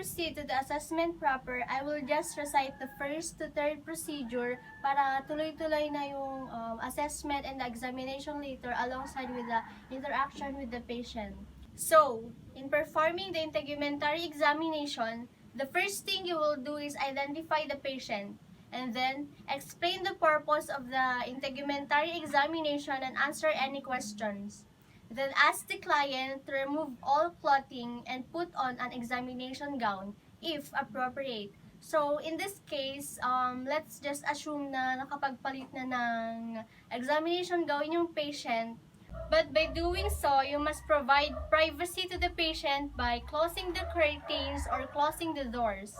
proceed to the assessment proper, I will just recite the first to third procedure para tuloy-tuloy na yung assessment and the examination later alongside with the interaction with the patient. So, in performing the integumentary examination, the first thing you will do is identify the patient and then explain the purpose of the integumentary examination and answer any questions. Then ask the client to remove all clothing and put on an examination gown if appropriate. So, in this case, let's just assume na nakapagpalit na ng examination gown yung patient. But by doing so, you must provide privacy to the patient by closing the curtains or closing the doors.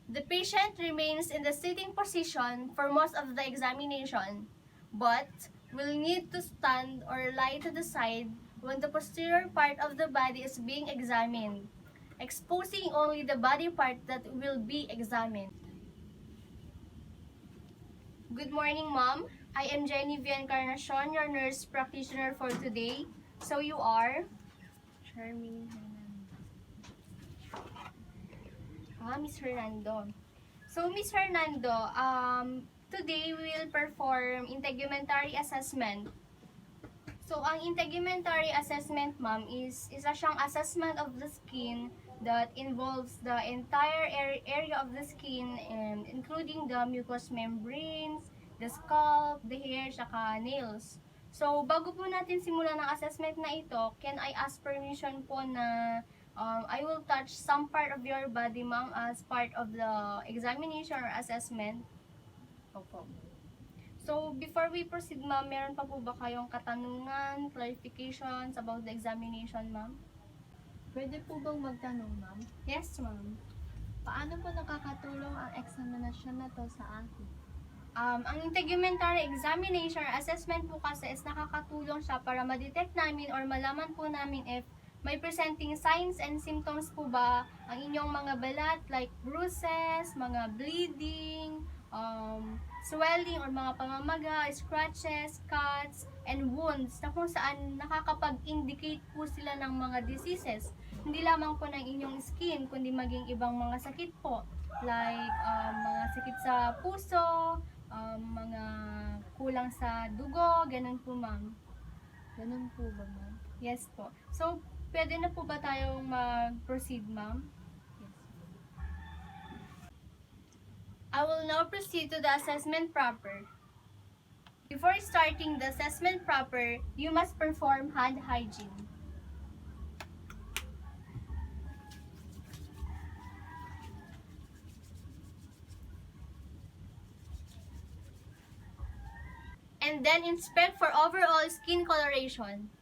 The patient remains in the sitting position for most of the examination, but will need to stand or lie to the side when the posterior part of the body is being examined, exposing only the body part that will be examined. Good morning, Mom. I am Jenny Encarnacion, your nurse practitioner for today. So you are? Charmaine Miss Hernando. So, Miss Hernando, today we will perform integumentary assessment. So, ang integumentary assessment, ma'am, is isa siyang assessment of the skin that involves the entire area of the skin, including the mucous membranes, the scalp, the hair, saka nails. So, bago po natin simulan ng assessment na ito, can I ask permission po na I will touch some part of your body, ma'am, as part of the examination or assessment? Opo. So, before we proceed, ma'am, meron pa po ba kayong katanungan, clarifications about the examination, ma'am? Pwede po bang magtanong, ma'am? Yes, ma'am. Paano po nakakatulong ang examinasyon na to sa akin? Ang integumentary examination or assessment po kasi is nakakatulong siya para ma-detect namin or malaman po namin if may presenting signs and symptoms po ba ang inyong mga balat like bruises, mga bleeding, swelling or mga pamamaga, scratches, cuts, and wounds na kung saan nakakapag-indicate po sila ng mga diseases. Hindi lamang po ng inyong skin, kundi maging ibang mga sakit po like mga sakit sa puso, mga kulang sa dugo, ganun po, ma'am. Ganun po ba, ma'am? Yes po. So, pwede na po ba tayong mag-proceed, ma'am? Yes. I will now proceed to the assessment proper. Before starting the assessment proper, you must perform hand hygiene. And then inspect for overall skin coloration.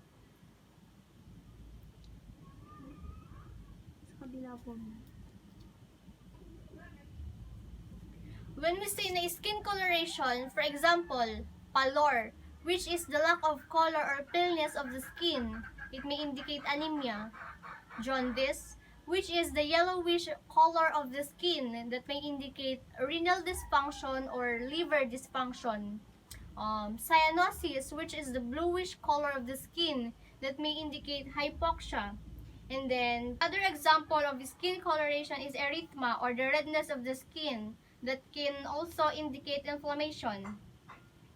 Sa kabila po, ma'am. When we say na skin coloration, for example, pallor, which is the lack of color or paleness of the skin, it may indicate anemia. Jaundice, which is the yellowish color of the skin that may indicate renal dysfunction or liver dysfunction. Cyanosis, which is the bluish color of the skin that may indicate hypoxia. And then, other example of skin coloration is erythema or the redness of the skin that can also indicate inflammation.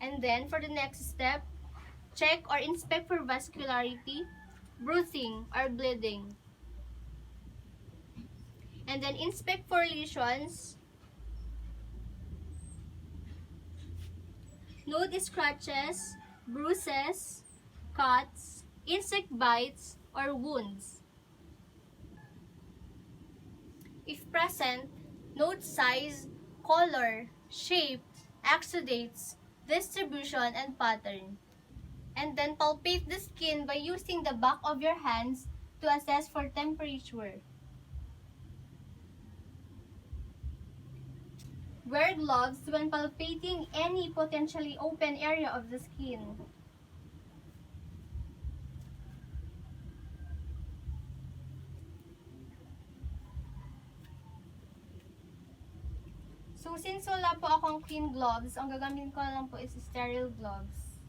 And then, for the next step, check or inspect for vascularity, bruising, or bleeding. And then, inspect for lesions. Note scratches, bruises, cuts, insect bites, or wounds. If present, note size, color, shape, exudates, distribution, and pattern. And then palpate the skin by using the back of your hands to assess for temperature. Wear gloves when palpating any potentially open area of the skin. So, since wala po akong clean gloves, ang gagamitin ko na lang po is sterile gloves.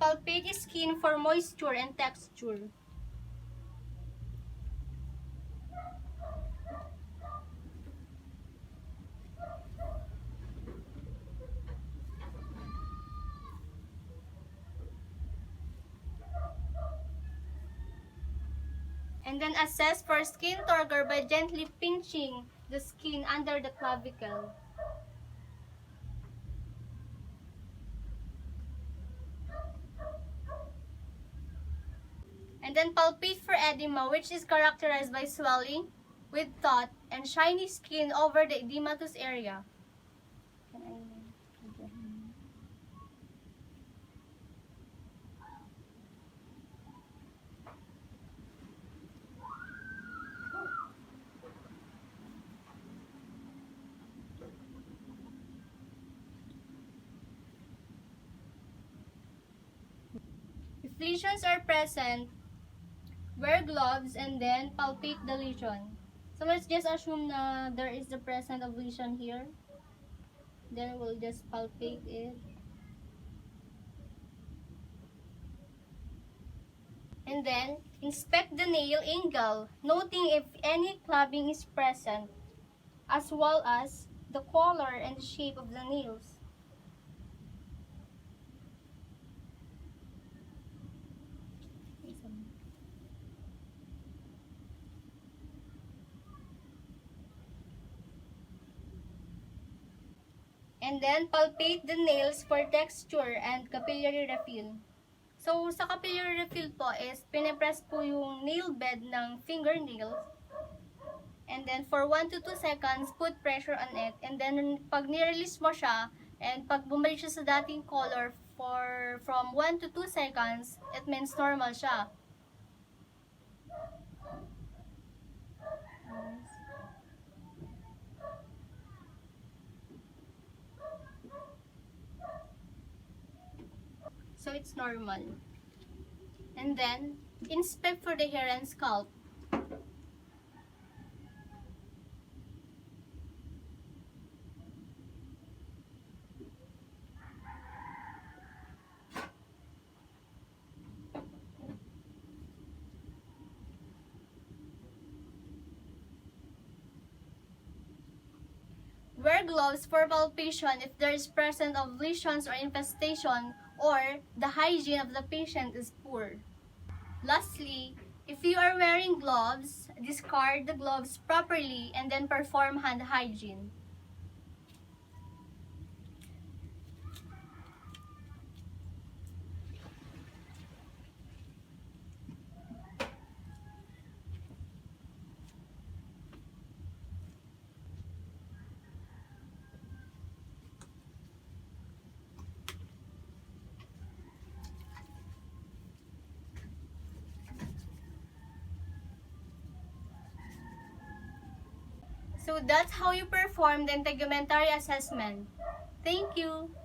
palpate skin for moisture and texture. And then assess for skin turgor by gently pinching the skin under the clavicle. And then palpate for edema, which is characterized by swelling with thought and shiny skin over the edematous area. If lesions are present, wear gloves and then palpate the lesion. So let's just assume na there is the presence of lesion here. Then we'll just palpate it. And then inspect the nail angle, noting if any clubbing is present, as well as the color and the shape of the nails. And then palpate the nails for texture and capillary refill. So, sa capillary refill po is, pinipress po yung nail bed ng fingernails. And then, for 1 to 2 seconds, put pressure on it. And then, pag nirelease mo siya, and pag bumalik siya sa dating color from 1 to 2 seconds, it means normal siya. So, it's normal. And then, inspect for the hair and scalp. Wear gloves for palpation if there is presence of lesions or infestation or the hygiene of the patient is poor. Lastly, if you are wearing gloves, discard the gloves properly and then perform hand hygiene. So that's how you perform the integumentary assessment. Thank you!